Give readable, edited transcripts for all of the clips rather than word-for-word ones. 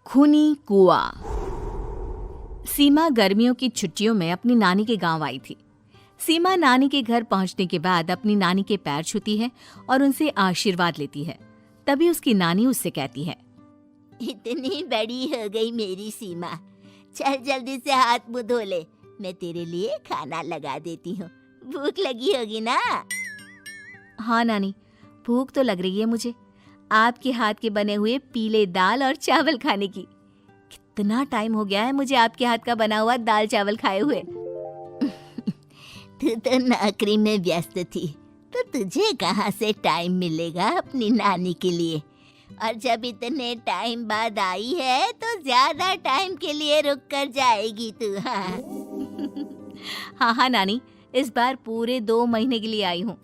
खूनी कुआं। सीमा गर्मियों की छुट्टियों में अपनी नानी के गांव आई थी। सीमा नानी के घर पहुंचने के बाद अपनी नानी के पैर छूती है और उनसे आशीर्वाद लेती है। तभी उसकी नानी उससे कहती है, इतनी बड़ी हो गई मेरी सीमा, चल जल्दी से हाथ मुंह धो ले, मैं तेरे लिए खाना लगा देती हूँ। भूख लगी होगी ना? हाँ नानी, भूख तो लग रही है मुझे, आपके हाथ के बने हुए पीले दाल और चावल खाने की। कितना टाइम हो गया है मुझे आपके हाथ का बना हुआ दाल चावल खाए हुए। तू तो नौकरी में व्यस्त थी, तो तुझे कहाँ से टाइम मिलेगा अपनी नानी के लिए? और जब इतने टाइम बाद आई है तो ज्यादा टाइम के लिए रुक कर जाएगी तू। हाँ हाँ नानी, इस बार पूरे 2 महीने के लिए आई हूँ।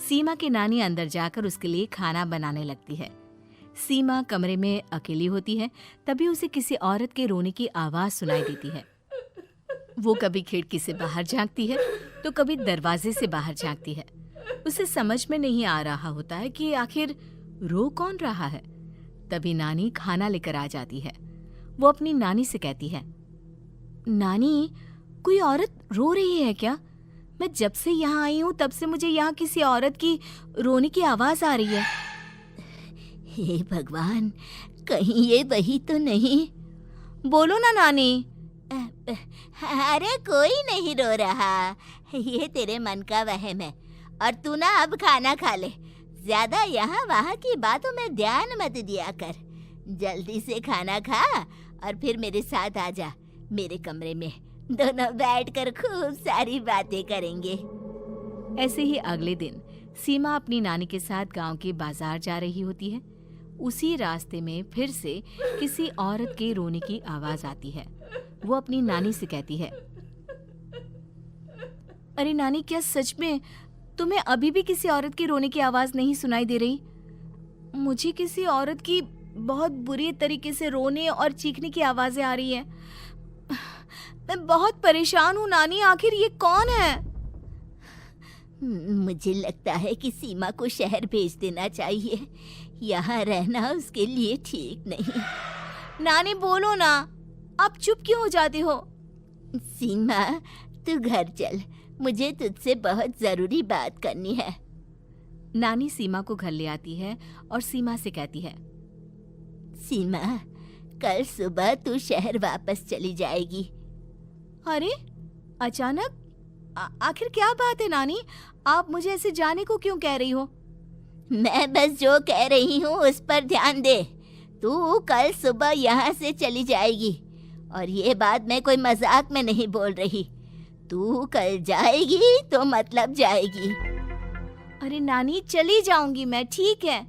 सीमा की नानी अंदर जाकर उसके लिए खाना बनाने लगती है। सीमा कमरे में अकेली होती है, तभी उसे किसी औरत के रोने की आवाज सुनाई देती है। वो कभी खिड़की से बाहर झांकती है तो कभी दरवाजे से बाहर झांकती है। उसे समझ में नहीं आ रहा होता है कि आखिर रो कौन रहा है। तभी नानी खाना लेकर आ जाती है। वो अपनी नानी से कहती है, नानी, कोई औरत रो रही है क्या? मैं जब से यहाँ आई हूँ तब से मुझे यहाँ किसी औरत की रोने की आवाज आ रही है। हे भगवान, कहीं ये वही तो नहीं? बोलो ना नानी। अरे कोई नहीं रो रहा, ये तेरे मन का वहम है। और तू ना अब खाना खा ले, ज्यादा यहाँ वहाँ की बातों में ध्यान मत दिया कर। जल्दी से खाना खा और फिर मेरे साथ आ जा मेरे कमरे में, दोनों बैठकर खूब सारी बातें करेंगे। ऐसे ही अगले दिन सीमा अपनी नानी के साथ गांव के बाजार जा रही होती है। उसी रास्ते में फिर से किसी औरत के रोने की आवाज आती है। वो अपनी नानी से कहती है, अरे नानी, क्या सच में तुम्हें अभी भी किसी औरत की रोने की आवाज नहीं सुनाई दे रही? मुझे किसी औरत की बहुत बुरी तरीके से रोने और चीखने की आवाजें आ रही है। मैं बहुत परेशान हूँ नानी, आखिर ये कौन है? मुझे लगता है कि सीमा को शहर भेज देना चाहिए, यहाँ रहना उसके लिए ठीक नहीं। नानी बोलो ना, आप चुप क्यों हो जाते हो? सीमा, तू घर चल, मुझे तुझसे बहुत जरूरी बात करनी है। नानी सीमा को घर ले आती है और सीमा से कहती है, सीमा, कल सुबह तू शहर वापस चली जाएगी। अरे अचानक? आखिर क्या बात है नानी, आप मुझे ऐसे जाने को क्यों कह रही हो? मैं बस जो कह रही हूँ उस पर ध्यान दे। तू कल सुबह यहाँ से चली जाएगी, और ये बात मैं कोई मजाक में नहीं बोल रही। तू कल जाएगी तो मतलब जाएगी। अरे नानी, चली जाऊंगी मैं, ठीक है,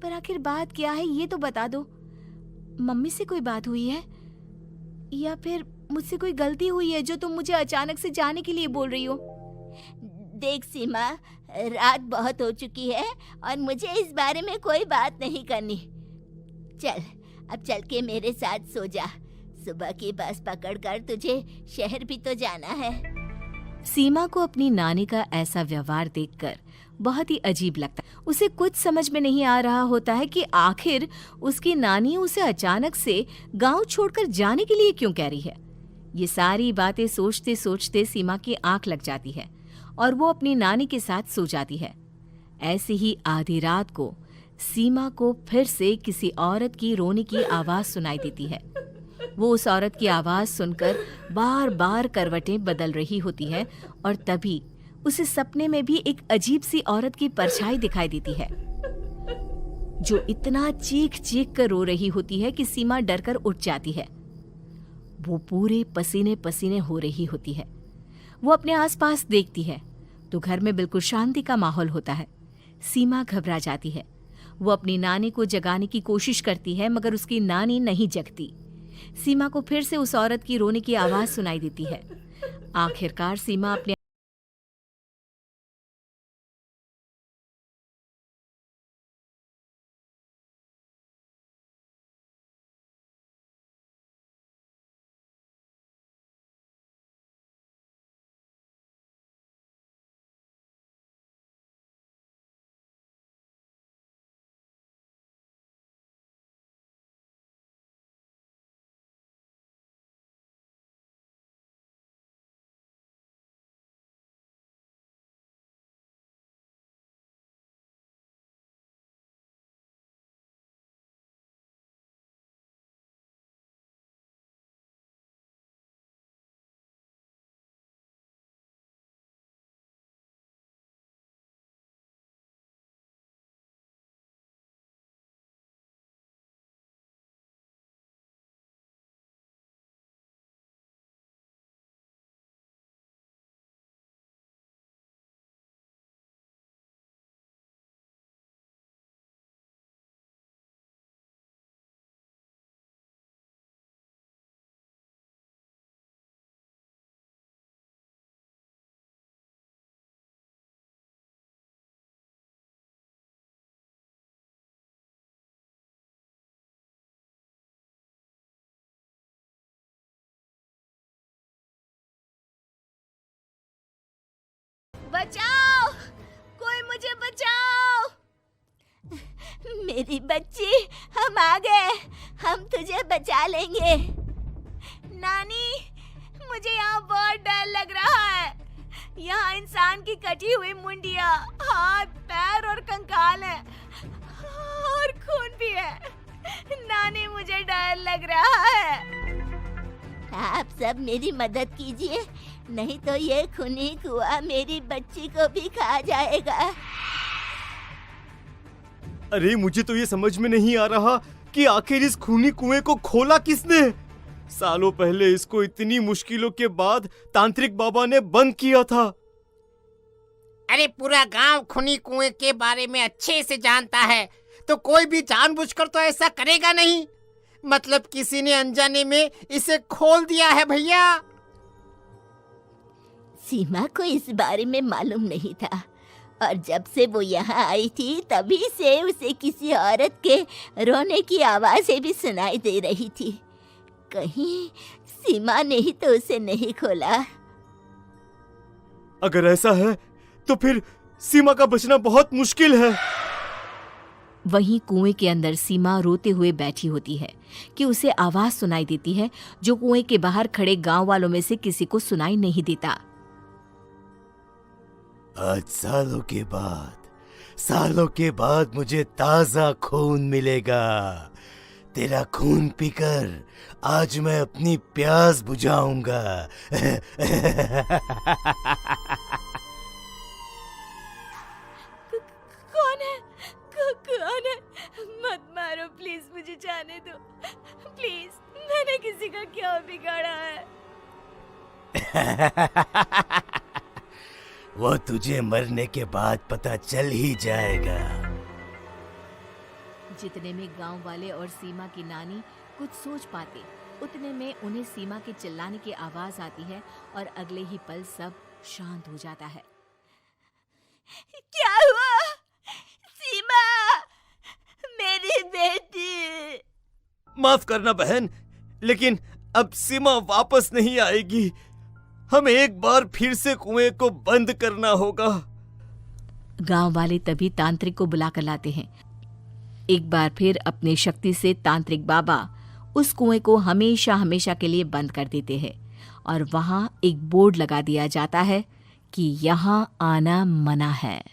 पर आखिर बात क्या है ये तो बता दो। मम्मी से कोई बात हुई है या फिर मुझसे कोई गलती हुई है जो तुम मुझे अचानक से जाने के लिए बोल रही हो? देख सीमा, रात बहुत हो चुकी है और मुझे इस बारे में कोई बात नहीं करनी। चल, अब चल के मेरे साथ सो जा। सुबह की बस पकड़कर तुझे शहर भी तो जाना है। सीमा को अपनी नानी का ऐसा व्यवहार देखकर बहुत ही अजीब लगता है। उसे कुछ समझ में नहीं आ रहा होता है कि आखिर उसकी नानी उसे अचानक से गांव छोड़कर जाने के लिए क्यों कह रही है। ये सारी बातें सोचते सोचते सीमा की आंख लग जाती है और वो अपनी नानी के साथ सो जाती है। ऐसी ही आधी रात को सीमा को फिर से किसी औरत की रोने की आवाज सुनाई देती है। वो उस औरत की आवाज सुनकर बार बार करवटें बदल रही होती है और तभी उसे सपने में भी एक अजीब सी औरत की परछाई दिखाई देती है, जो इतना चीख चीख कर रो रही होती है कि सीमा डरकर उठ जाती है। वो पूरे पसीने पसीने हो रही होती है। वो अपने आसपास देखती है तो घर में बिल्कुल शांति का माहौल होता है। सीमा घबरा जाती है। वो अपनी नानी को जगाने की कोशिश करती है, मगर उसकी नानी नहीं जगती। सीमा को फिर से उस औरत की रोने की आवाज सुनाई देती है। आखिरकार सीमा अपने बचाओ, कोई मुझे बचाओ। मेरी बच्ची, हम आ गए, हम तुझे बचा लेंगे। नानी, मुझे यहाँ बहुत डर लग रहा है। यहाँ इंसान की कटी हुई मुंडिया, हाथ, पैर और कंकाल है और खून भी है। नानी, मुझे डर लग रहा है। आप सब मेरी मदद कीजिए, नहीं तो ये खूनी कुआं मेरी बच्ची को भी खा जाएगा। अरे मुझे तो ये समझ में नहीं आ रहा कि आखिर इस खूनी कुएं को खोला किसने। सालों पहले इसको इतनी मुश्किलों के बाद तांत्रिक बाबा ने बंद किया था। अरे पूरा गांव खूनी कुएं के बारे में अच्छे से जानता है, तो कोई भी जानबूझकर तो ऐसा करेगा नहीं। मतलब किसी ने अनजाने में इसे खोल दिया है भैया। सीमा को इस बारे में मालूम नहीं था, और जब से वो यहाँ आई थी तभी से उसे किसी औरत के रोने की आवाज़ें भी सुनाई दे रही थी। कहीं सीमा ने ही तो उसे नहीं खोला। अगर ऐसा है तो फिर सीमा का बचना बहुत मुश्किल है। वहीं कुएं के अंदर सीमा रोते हुए बैठी होती है कि उसे आवाज सुनाई देती है जो कुएं के बाहर खड़े गांव वालों में से किसी को सुनाई नहीं देता। आज सालों के बाद मुझे ताजा खून मिलेगा। तेरा खून पीकर आज मैं अपनी प्यास बुझाऊंगा। कौन है? मत मारो प्लीज, मुझे जाने दो प्लीज। मैंने किसी का क्या बिगाड़ा है? वो तुझे मरने के बाद पता चल ही जाएगा। जितने में गांव वाले और सीमा की नानी कुछ सोच पाते, उतने में उन्हें सीमा के चिल्लाने की आवाज आती है और अगले ही पल सब शांत हो जाता है। क्या हुआ? सीमा, मेरी बेटी। माफ करना बहन, लेकिन अब सीमा वापस नहीं आएगी। हमें एक बार फिर से कुएं को बंद करना होगा। गांव वाले तभी तांत्रिक को बुला कर लाते हैं। एक बार फिर अपनी शक्ति से तांत्रिक बाबा उस कुएं को हमेशा हमेशा के लिए बंद कर देते हैं और वहां एक बोर्ड लगा दिया जाता है कि यहाँ आना मना है।